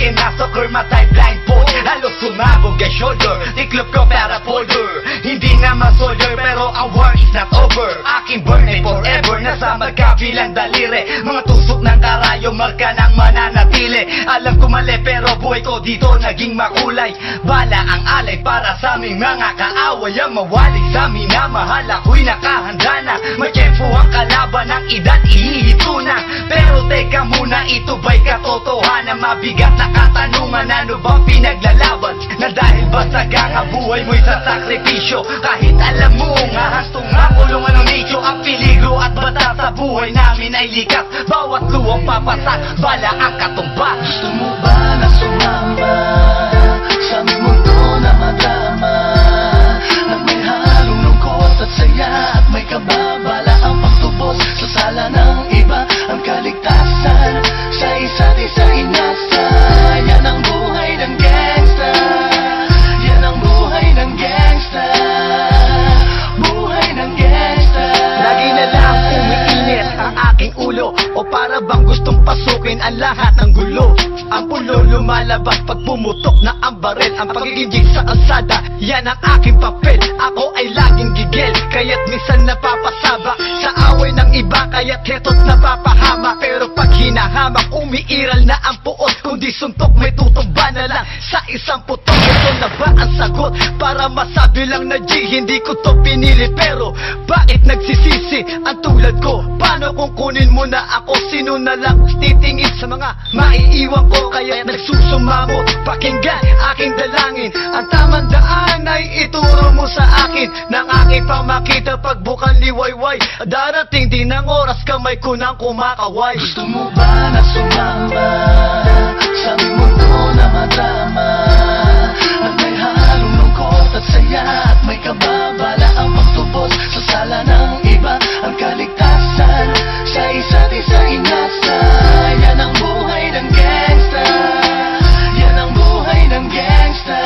kinasokor, matay blindfold. Halos sumabog ang shoulder, tiklop ko para folder. Hindi nga ma-soldier pero ang war is not over. Aking burn ay forever, nasa magkabilang daliri. Mga tusok ng karayo, marka ng mananatili. Alam ko mali pero buhay ko dito naging makulay. Bala ang alay para sa aming mga kaaway. Ang mawali sa amin na mahal, ako'y nakahanda na. May tiyempo ang kalaban ng edad, ihihito na. Pero teka muna, ito ba'y katotohanan? Mabigat na katanungan, ano bang pinaglalaban? Na dahil ba sagang ang buhay mo'y sa sakripisyo? Kahit alam mo nga hastong nga kulungan ng nicho. Ang peligro at bata sa buhay namin ay likas. Bawat luwang papasak, bala ang katumba. Gusto mo ba na sumama sa aming mundo na madama? Na may halong lungkot at saya at may kababala ang pagtubos sa sala ng iba. Ang kaligtasan sa isa't isa inasa. Yan ang buhay ng gangsta. Yan ang buhay ng gangsta. Buhay ng gangsta. Lagi na lang umiinit ang aking ulo, o para bang gustong pasukin ang lahat ng gulo. Ang pulo lumalabas pag pumutok na ang baril. Ang pagiging sa kalsada, yan ang aking papel. Ako ay laging gigil, kaya't minsan napapasaba sa away ng iba, kaya't heto't napapahama. Pero pag hinahamak, umiiral na ang puot. Kundi suntok, may tutumba na lang sa isang putok. Ito na ba ang sagot? Para masabi lang na G, hindi ko to pinili. Pero bakit nagsisisi ang tulad ko? Paano kung kunin mo na ako? Sino na lang titingin sa mga maiiwan ko? Kaya nagsusumamot, pakinggan aking dalangin. Ang tamang daan ay ituro mo sa akin. Nang aking pamakita pagbukan liwayway. Darating din ang oras, kamay ko nang kumakaway. Gusto mo ba na sumama sa aming mundo na madama? At may halong lungkot at saya at may kababala ang pagtubos sa sala ng iba. Ang kaligtasan sa isa't isa inasa. Yan ang buhay ng gangsta. Yan ang buhay ng gangsta.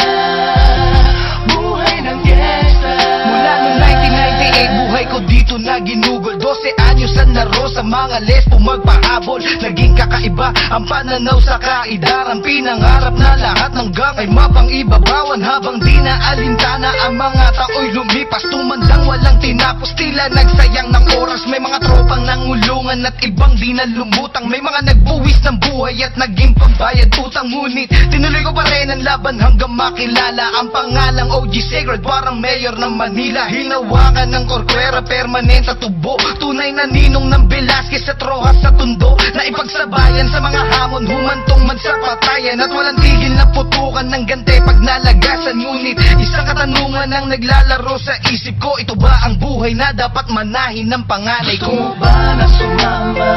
Buhay ng gangsta. Mula noong 1998, buhay ko dito na ginugol. 12 anyos ang naro sa mga lesbo magpahabol. Naging kakaiba ang pananaw sa kaidaran. Pinangarap na lahat ng gang ay mapang-ibabawan. Habang di na alintana ang mga tao'y lumipas. Tumandang walang tinapos, tila nagsayang ng oras. May mga tropang nangulungan at ibang di na lumutang. May mga nagbuwis ng buhay at naging pambayad utang. Ngunit tinuloy ko pa rin ang laban hanggang makilala ang pangalang OG Sacred. Parang mayor ng Manila, hinawakan ng korkwera, permanent at tubo. Tunay na ninong ng Velasquez at Rojas sa tundo. Na ipagsabayan sa mga hamon, humantong man sa patayan. At walang tigil na putukan ng gante pag nalagasan. Ngunit isang katanungan ang naglalaro sa isip ko. Ito ba ang buhay na dapat manahin ng panganay Gusto mo ko? ba na sumama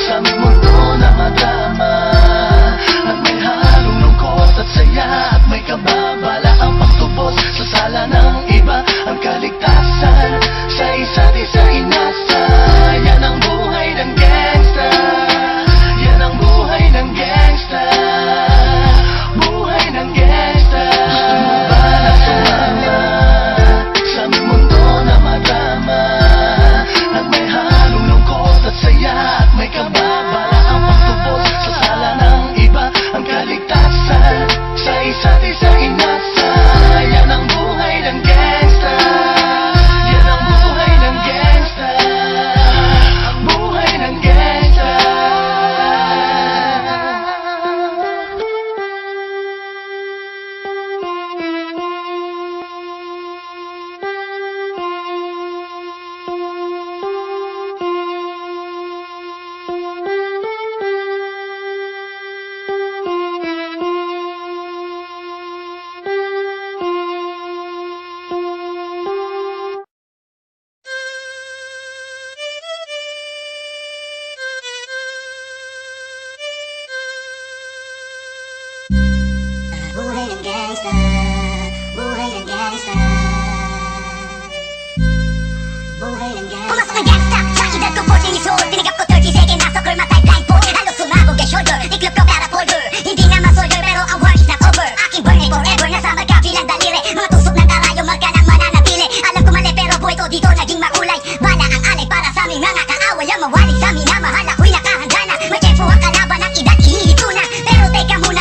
sa aming mundo na madama? At may halong lungkot at saya at may kababala ang pagtubos sa sala ng iba. Ang kaligtasan sa isa't isa inasa. Yan ang buhay ng gangsta. Yan ang buhay ng gangsta. Buhay ng gangsta. Gusto mo ba na sumama sa aming mundo na madama? At may halong lungkot at saya at may kababala ang pagtubos sa sala ng iba. Ang kaligtasan sa isa't isa inasa. Yan ang buhay ng gangsta. Yan ang buhay ng gangsta. Buhay ng gangsta. Buhay ng gangsta, buhay ng gangsta, buhay ng gangsta. Pumasok ng gangsta, sa edad ko 14 years old. Tinigap ko 30 second, nasokor, matay blindfold. Halos sumabog ang shoulder, tiklop ko para folder. Hindi nga ma-soldier pero ang war is not over. Aking burn ay forever, nasa magkabilang daliri. Mga tusok ng karayo, marka ng mananatili. Alam ko mali pero buhay ko dito naging makulay. Bala ang alay para sa aming mga kaaway. Ang mawali sa amin na mahal, ako'y nakahanda na. May tiyempo ang kalaban ng edad, ihihito na. Pero teka muna,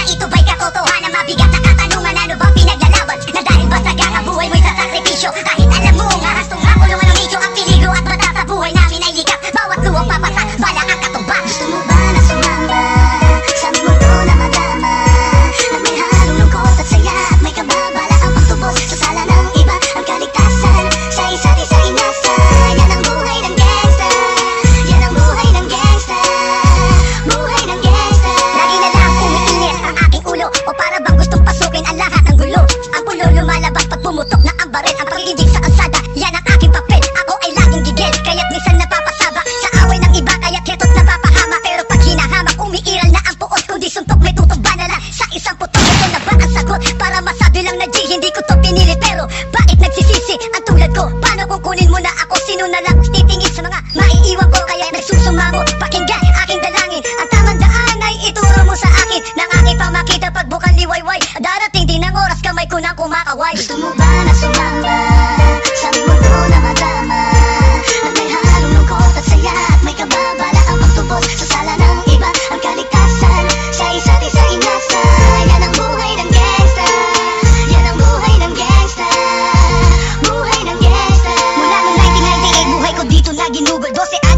baril. Ang pag-ibig sa kalsada, yan ang aking papel. Ako ay laging gigil, kaya't minsan napapasaba sa away ng iba, kaya't heto't napapahama. Pero pag hinahamak, umiiral na ang puot. Kundi suntok, may tutok ba na lang sa isang putok? Ito na ba ang sagot? Para masabi lang na G, hindi ko to pinili. Pero bakit nagsisisi ang tulad ko? Paano kung kunin mo na ako? Sino na lang titingin sa mga maiiwan ko? Kaya nagsusumango, pakinggan aking dalangin. Ang tamang daan ay ituro mo sa akin. Nang aking pamakita pagbukang liwayway, darating din ang oras kamay ko nang kumakaway. Gusto mo ba